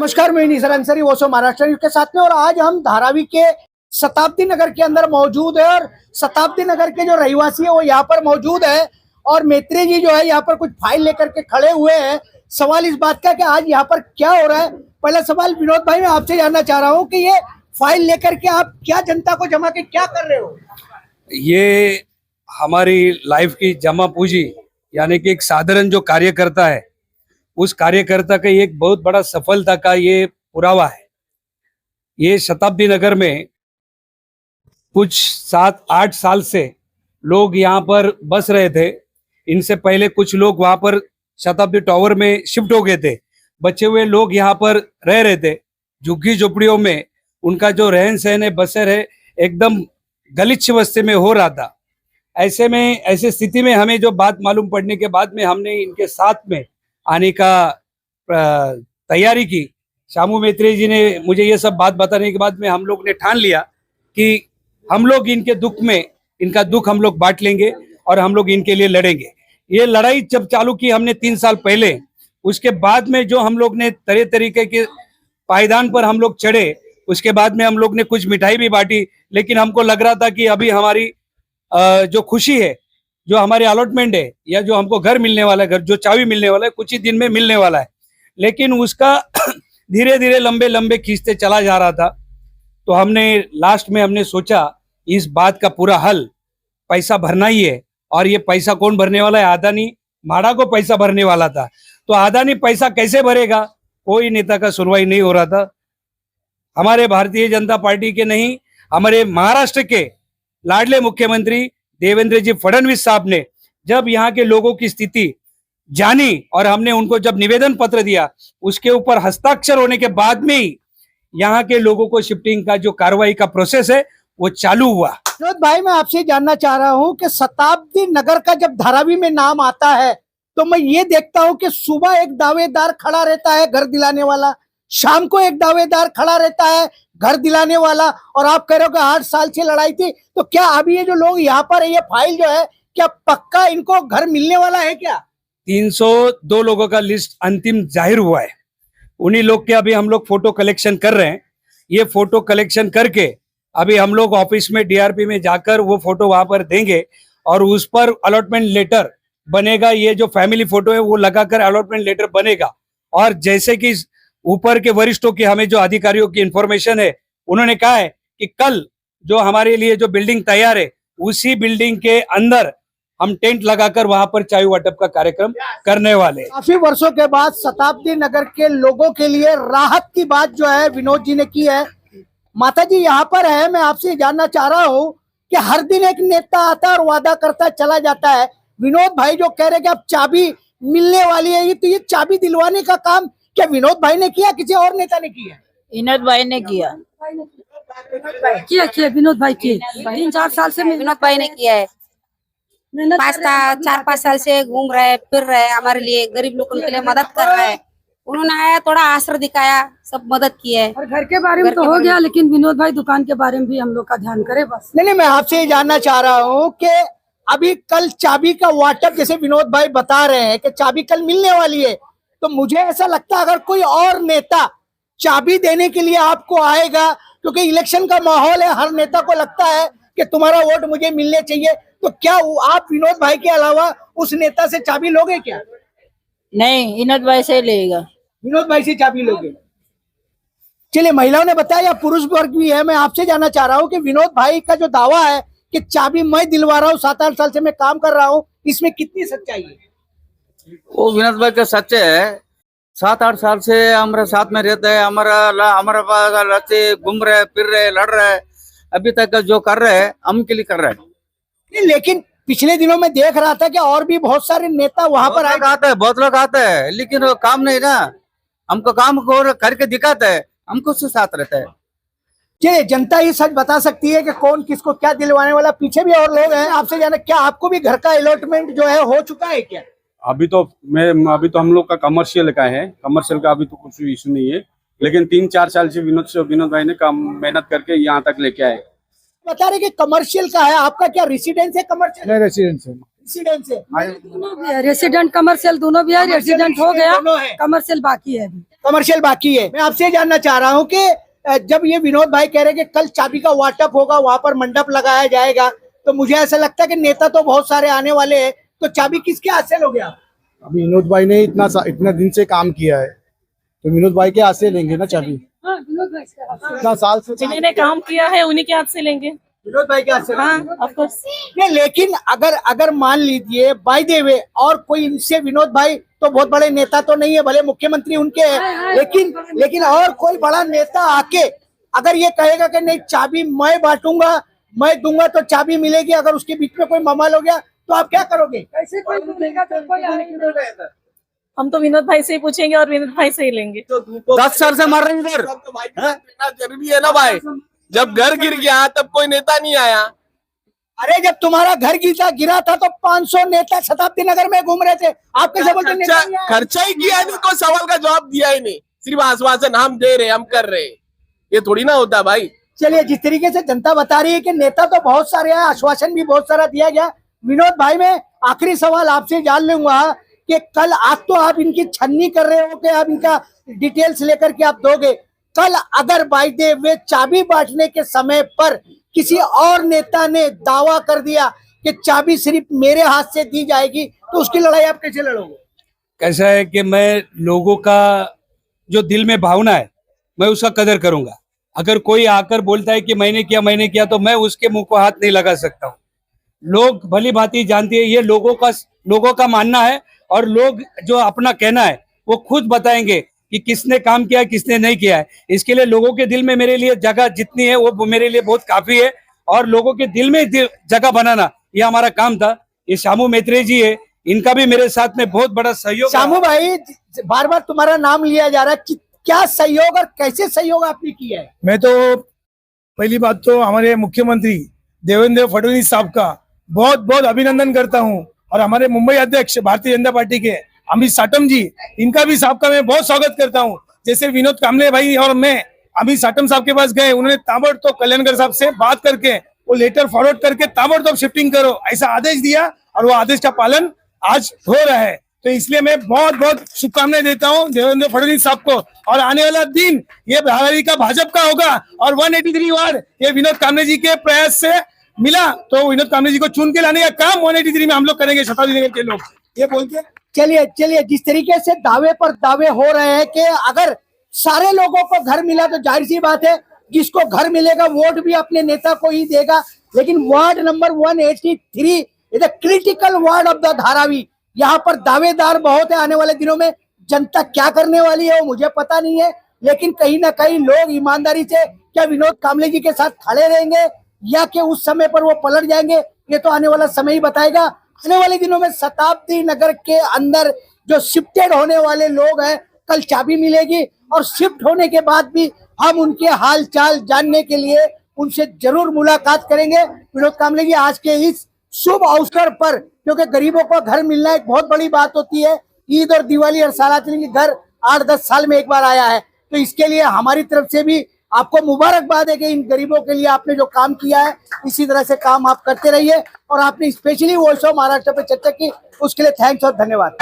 नमस्कार, मैं निसर अंसारी वो महाराष्ट्र न्यूज के साथ में। और आज हम धारावी के शताब्दी नगर के अंदर मौजूद है और शताब्दी नगर के जो रहवासी है वो यहाँ पर मौजूद है और मैत्री जी जो है यहाँ पर कुछ फाइल लेकर के खड़े हुए हैं। सवाल इस बात का कि आज यहाँ पर क्या हो रहा है। पहला सवाल विनोद भाई मैं आपसे जानना चाह रहा हूँ कि ये फाइल लेकर के आप क्या जनता को जमा के क्या कर रहे हो? ये हमारी लाइफ की जमा पूंजी यानी कि एक साधारण जो कार्यकर्ता है उस कार्यकर्ता का एक बहुत बड़ा सफलता का ये पुरावा है। ये शताब्दी नगर में कुछ 7-8 साल से लोग यहाँ पर बस रहे थे। इनसे पहले कुछ लोग वहां पर शताब्दी टावर में शिफ्ट हो गए थे। बचे हुए लोग यहाँ पर रह रहे थे झुग्गी झोपड़ियों में। उनका जो रहन सहन है बसर है एकदम गलीच अवस्थे में हो रहा था। ऐसे स्थिति में हमें जो बात मालूम पड़ने के बाद में हमने इनके साथ में आने का तैयारी की। शामू मैत्री जी ने मुझे ये सब बात बताने के बाद में हम लोग ने ठान लिया कि हम लोग इनके दुख में इनका दुख हम लोग बांट लेंगे और हम लोग इनके लिए लड़ेंगे। ये लड़ाई जब चालू की हमने 3 साल पहले, उसके बाद में जो हम लोग ने तरह तरीके के पायदान पर हम लोग चढ़े, उसके बाद में हम लोग ने कुछ मिठाई भी बांटी। लेकिन हमको लग रहा था कि अभी हमारी जो खुशी है, जो हमारे अलॉटमेंट है या जो हमको घर मिलने वाला है, घर जो चाबी मिलने वाला है कुछ ही दिन में मिलने वाला है, लेकिन उसका धीरे धीरे लंबे लंबे खींचते चला जा रहा था। तो हमने लास्ट में हमने सोचा इस बात का पूरा हल पैसा भरना ही है। और ये पैसा कौन भरने वाला है? अदानी माड़ा को पैसा भरने वाला था। तो अदानी पैसा कैसे भरेगा? कोई नेता का सुनवाई नहीं हो रहा था। हमारे भारतीय जनता पार्टी के नहीं, हमारे महाराष्ट्र के लाडले मुख्यमंत्री देवेंद्र जी फडणवीस साहब ने जब यहाँ के लोगों की स्थिति जानी और हमने उनको जब निवेदन पत्र दिया, उसके ऊपर हस्ताक्षर होने के बाद में ही यहाँ के लोगों को शिफ्टिंग का जो कार्रवाई का प्रोसेस है वो चालू हुआ। विनोद भाई मैं आपसे जानना चाह रहा हूँ कि शताब्दी नगर का जब धारावी में नाम आता है तो मैं ये देखता हूँ कि सुबह एक दावेदार खड़ा रहता है घर दिलाने वाला, शाम को एक दावेदार खड़ा रहता है घर दिलाने वाला, और आप कह रहे हो कि 8 साल से लड़ाई थी। तो क्या अभी ये जो लोग यहाँ पर है, ये फाइल जो है क्या पक्का इनको घर मिलने वाला है क्या? 302 लोगों का लिस्ट अंतिम जाहिर हुआ है। उन्हीं लोग के अभी हम लोग फोटो कलेक्शन कर रहे हैं। ये फोटो कलेक्शन करके अभी हम लोग ऑफिस में डीआरपी में जाकर वो फोटो वहां पर देंगे और उस पर अलॉटमेंट लेटर बनेगा। ये जो फैमिली फोटो है वो लगाकर अलॉटमेंट लेटर बनेगा। और जैसे कि ऊपर के वरिष्ठों की हमें जो अधिकारियों की इंफॉर्मेशन है, उन्होंने कहा है कि कल जो हमारे लिए जो बिल्डिंग तैयार है उसी बिल्डिंग के अंदर हम टेंट लगाकर वहां पर चाय वाटप का कार्यक्रम करने वाले। काफी वर्षों के बाद शताब्दी नगर के लोगों के लिए राहत की बात जो है विनोद जी ने की है। माता जी यहाँ पर है, मैं आपसे जानना चाह रहा हूँ कि हर दिन एक नेता आता है और वादा करता चला जाता है। विनोद भाई जो कह रहे कि अब चाबी मिलने वाली है, तो ये चाबी दिलवाने का काम क्या विनोद भाई ने किया, किसी और नेता ने किया? विनोद भाई ने किया विनोद भाई किए 3-4 साल से विनोद भाई ने किया है। 4-5 साल से घूम रहे फिर रहे, हमारे लिए गरीब लोगों के लिए मदद कर रहा है। उन्होंने आया, थोड़ा आसरा दिखाया, सब मदद की है। और घर के बारे में तो हो गया, लेकिन विनोद भाई दुकान के बारे में भी हम लोग का ध्यान करे बस। नहीं, मैं आपसे ये जानना चाह रहा हूँ कि अभी कल चाबी का वाटप जैसे विनोद भाई बता रहे हैं कि चाबी कल मिलने वाली है, तो मुझे ऐसा लगता है अगर कोई और नेता चाबी देने के लिए आपको आएगा, क्योंकि इलेक्शन का माहौल है, हर नेता को लगता है कि तुम्हारा वोट मुझे मिलने चाहिए, तो क्या आप विनोद भाई के अलावा उस नेता से चाबी लोगे क्या? नहीं, विनोद भाई से लेगा। विनोद भाई से चाबी लोगे? चलिए, महिलाओं ने बताया, पुरुष वर्ग भी है। मैं आपसे जानना चाह रहा हूँ कि विनोद भाई का जो दावा है कि चाबी मैं दिलवा रहा हूँ, 7-8 साल से मैं काम कर रहा हूँ, इसमें कितनी सच्चाई है? वो विनोद भाई का सच्चे है। 7-8 साल से हमारे साथ में रहते हैं, हमारे पास लड़ते घूम रहे फिर रहे लड़ रहे, अभी तक जो कर रहे हैं हम के लिए कर रहे हैं। लेकिन पिछले दिनों में देख रहा था कि और भी बहुत सारे नेता वहां पर आते हैं, बहुत लोग आते हैं, लेकिन वो काम नहीं ना, हमको काम को करके दिखाते हैं, हमको उसके साथ रहते हैं। चलिए, जनता ही सच बता सकती है कि कौन किसको क्या दिलवाने वाला। पीछे भी और लोग हैं, आपसे जाना क्या आपको भी घर का अलॉटमेंट जो है हो चुका है क्या? अभी तो हम लोग का कमर्शियल का है, कमर्शियल का अभी तो कुछ इशू नहीं है, लेकिन 3-4 साल से विनोद भाई ने काम मेहनत करके यहाँ तक लेके आए। बता रहे कि कमर्शियल का है, आपका क्या रेसिडेंस है? कमर्शियल रेसिडेंस है। रेसिडेंस है, रेसिडेंट कमर्शियल दोनों भी है। रेसिडेंट हो गया, कमर्शियल बाकी है अभी। कमर्शियल बाकी है। मैं आपसे जानना चाह रहा हूँ कि जब ये विनोद भाई कह रहे हैं कि कल चाबी का वाटअप होगा, वहां पर मंडप लगाया जाएगा, तो मुझे ऐसा लगता है कि नेता तो बहुत सारे आने वाले हैं, तो चाबी किसके हाथ से लोगे आप? अभी विनोद भाई ने इतना दिन से काम किया है, तो विनोद भाई के हाथ से लेंगे ना चाबी। इतना साल से जिन्होंने काम किया है उन्हीं के हाथ से लेंगे। विनोद भाई के हाथ से? हाँ, ऑफ कोर्स। नहीं, लेकिन अगर मान लीजिए बाय द वे और कोई इनसे, विनोद भाई तो बहुत बड़े नेता तो नहीं है, भले मुख्यमंत्री उनके हैं, लेकिन और कोई बड़ा नेता आके अगर ये कहेगा कि नहीं चाबी मैं बांटूंगा, मैं दूंगा तो चाबी मिलेगी, अगर उसके बीच में कोई ममाल हो गया तो आप क्या करोगे? कैसे कोई बोलेगा तो कोई आएगा? हम तो विनोद भाई से ही पूछेंगे और विनोद भाई से ही लेंगे। 10 साल से मर रहे हैं इधर। जरूरी है ना भाई, जब घर गिर गया तब कोई नेता नहीं आया। अरे जब तुम्हारा घर गिरा था तो 500 नेता शताब्दी नगर में घूम रहे थे, आप कैसे बोलते नेता नहीं आया? खर्चा ही किया नहीं, कोई सवाल का जवाब दिया ही नहीं, सिर्फ आश्वासन हम दे रहे, हम कर रहे, ये थोड़ी ना होता भाई। चलिए, जिस तरीके से जनता बता रही है कि नेता तो बहुत सारे हैं, आश्वासन भी बहुत सारा दिया गया। विनोद भाई, मैं आखिरी सवाल आपसे जान लूंगा कि कल आज तो आप इनकी छन्नी कर रहे हो कि आप इनका डिटेल्स लेकर के आप दोगे, कल अगर बाय द वे चाबी बांटने के समय पर किसी और नेता ने दावा कर दिया कि चाबी सिर्फ मेरे हाथ से दी जाएगी, तो उसकी लड़ाई आप कैसे लड़ोगे? कैसा है कि मैं लोगों का जो दिल में भावना है मैं उसका कदर करूंगा। अगर कोई आकर बोलता है कि मैंने किया, तो मैं उसके मुंह को हाथ नहीं लगा सकता हूँ। लोग भली भांति जानती है, ये लोगों का मानना है, और लोग जो अपना कहना है वो खुद बताएंगे कि किसने काम किया है, किसने नहीं किया है। इसके लिए लोगों के दिल में मेरे लिए जगह जितनी है वो मेरे लिए बहुत काफी है, और लोगों के दिल में जगह बनाना ये हमारा काम था। ये शामू मैत्रेय जी है, इनका भी मेरे साथ में बहुत बड़ा सहयोग। शामू भाई, बार बार तुम्हारा नाम लिया जा रहा है, क्या सहयोग और कैसे सहयोग आपने किया है? मैं तो पहली बात तो हमारे मुख्यमंत्री देवेंद्र फडणवीस साहब का बहुत बहुत अभिनंदन करता हूं, और हमारे मुंबई अध्यक्ष भारतीय जनता पार्टी के अमित साटम जी, इनका भी साहब का मैं बहुत स्वागत करता हूं। जैसे विनोद कामले भाई और मैं अमित साटम साहब के पास गए, उन्होंने ताबड़तोब कल्याणकर साहब से बात करके वो लेटर फॉरवर्ड करके ताबड़तोब शिफ्टिंग करो ऐसा आदेश दिया, और वो आदेश का पालन आज हो रहा है। तो इसलिए मैं बहुत बहुत शुभकामनाएं देता हूं देवेंद्र फडणवीस साहब को, और आने वाला दिन ये धारावी का भाजपा का होगा, और 183 वार्ड ये विनोद कामले जी के प्रयास से मिला, तो विनोद कामले जी को चुन के लाने का काम 183 में हम लोग करेंगे, शताब्दी नगर के लोग ये बोल के। चलिए, जिस तरीके से दावे पर दावे हो रहे हैं कि अगर सारे लोगों को घर मिला तो जाहिर सी बात है जिसको घर मिलेगा वोट भी अपने नेता को ही देगा, लेकिन ward number 183 is the critical ward of the Dharavi. यहाँ पर दावेदार बहुत है, आने वाले दिनों में जनता क्या करने वाली है वो मुझे पता नहीं है, लेकिन कहीं ना कहीं लोग ईमानदारी से क्या विनोद कामले जी के साथ खड़े रहेंगे या कि उस समय पर वो पलट जाएंगे, ये तो आने वाला समय ही बताएगा। आने वाले दिनों में शताब्दी नगर के अंदर जो शिफ्टेड होने वाले लोग हैं, कल चाबी मिलेगी, और शिफ्ट होने के बाद भी हम उनके हाल चाल जानने के लिए उनसे जरूर मुलाकात करेंगे। विनोद कामले जी, आज के इस शुभ अवसर पर, क्योंकि गरीबों को घर मिलना एक बहुत बड़ी बात होती है, ईद और दिवाली हर साल आती है, घर 8-10 साल में एक बार आया है, तो इसके लिए हमारी तरफ से भी आपको मुबारकबाद है कि इन गरीबों के लिए आपने जो काम किया है इसी तरह से काम आप करते रहिए, और आपने स्पेशली वॉइस ऑफ महाराष्ट्र पे चर्चा की उसके लिए थैंक्स और धन्यवाद।